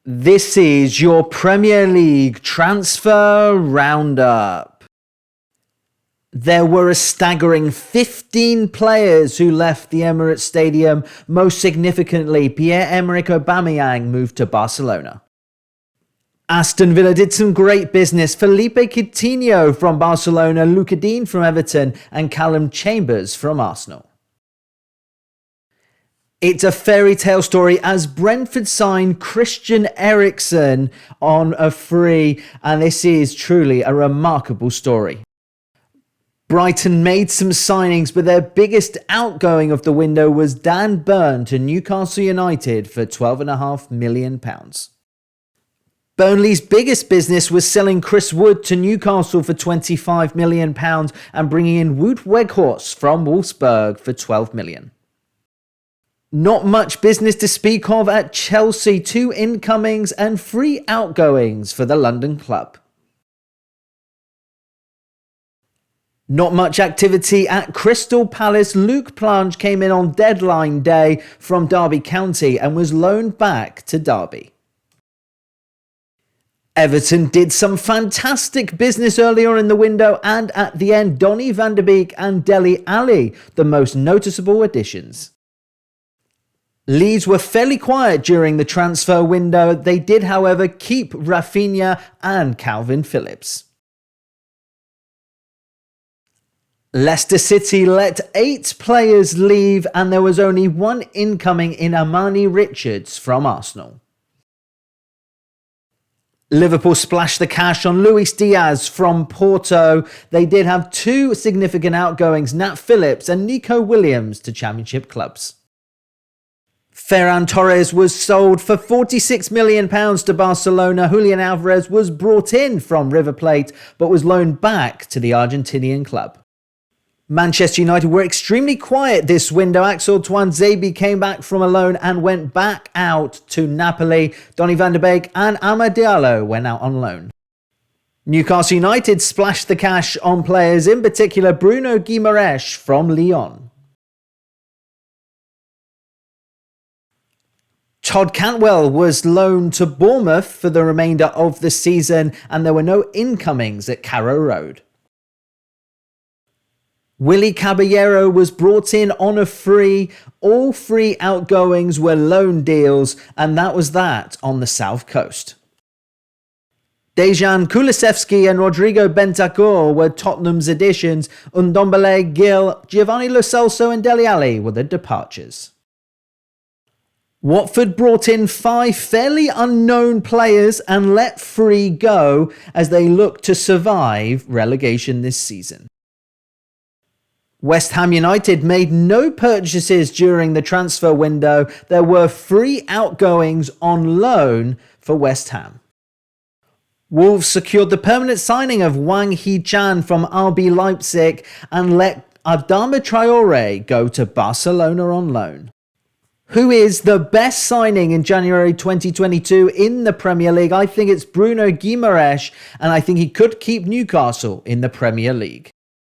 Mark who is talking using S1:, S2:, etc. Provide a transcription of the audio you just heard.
S1: This is your Premier League Transfer Roundup. There were a staggering 15 players who left the Emirates Stadium. Most significantly, Pierre-Emerick Aubameyang moved to Barcelona. Aston Villa did some great business. Felipe Coutinho from Barcelona, Luca Dean from Everton, and Callum Chambers from Arsenal. It's a fairy tale story as Brentford signed Christian Eriksen on a free, and this is truly a remarkable story. Brighton made some signings, but their biggest outgoing of the window was Dan Burn to Newcastle United for £12.5 million. Burnley's biggest business was selling Chris Wood to Newcastle for £25 million and bringing in Wout Weghorst from Wolfsburg for £12 million. Not much business to speak of at Chelsea, 2 incomings and 3 outgoings for the London club. Not much activity at Crystal Palace. Luke Plange came in on deadline day from Derby County and was loaned back to Derby. Everton did some fantastic business earlier in the window, and at the end, Donny van de Beek and Dele Alli, the most noticeable additions. Leeds were fairly quiet during the transfer window. They did, however, keep Rafinha and Calvin Phillips. Leicester City let 8 players leave, and there was only 1 incoming in Armani Richards from Arsenal. Liverpool splashed the cash on Luis Diaz from Porto. They did have 2 significant outgoings, Nat Phillips and Nico Williams, to Championship clubs. Ferran Torres was sold for £46 million to Barcelona. Julian Alvarez was brought in from River Plate but was loaned back to the Argentinian club. Manchester United were extremely quiet this window. Axel Tuanzebe came back from a loan and went back out to Napoli. Donny van de Beek and Amad Diallo went out on loan. Newcastle United splashed the cash on players, in particular Bruno Guimaraes from Lyon. Todd Cantwell was loaned to Bournemouth for the remainder of the season, and there were no incomings at Carrow Road. Willy Caballero was brought in on a free. All 3 outgoings were loan deals, and that was that on the South Coast. Dejan Kulusevski and Rodrigo Bentancur were Tottenham's additions. Ndombele, Gil, Giovanni Lo Celso and Dele Alli were the departures. Watford brought in 5 fairly unknown players and let 3 go as they look to survive relegation this season. West Ham United made no purchases during the transfer window. There were 3 outgoings on loan for West Ham. Wolves secured the permanent signing of Wang Hee-chan from RB Leipzig and let Adama Traore go to Barcelona on loan. Who is the best signing in January 2022 in the Premier League? I think it's Bruno Guimaraes, and I think he could keep Newcastle in the Premier League.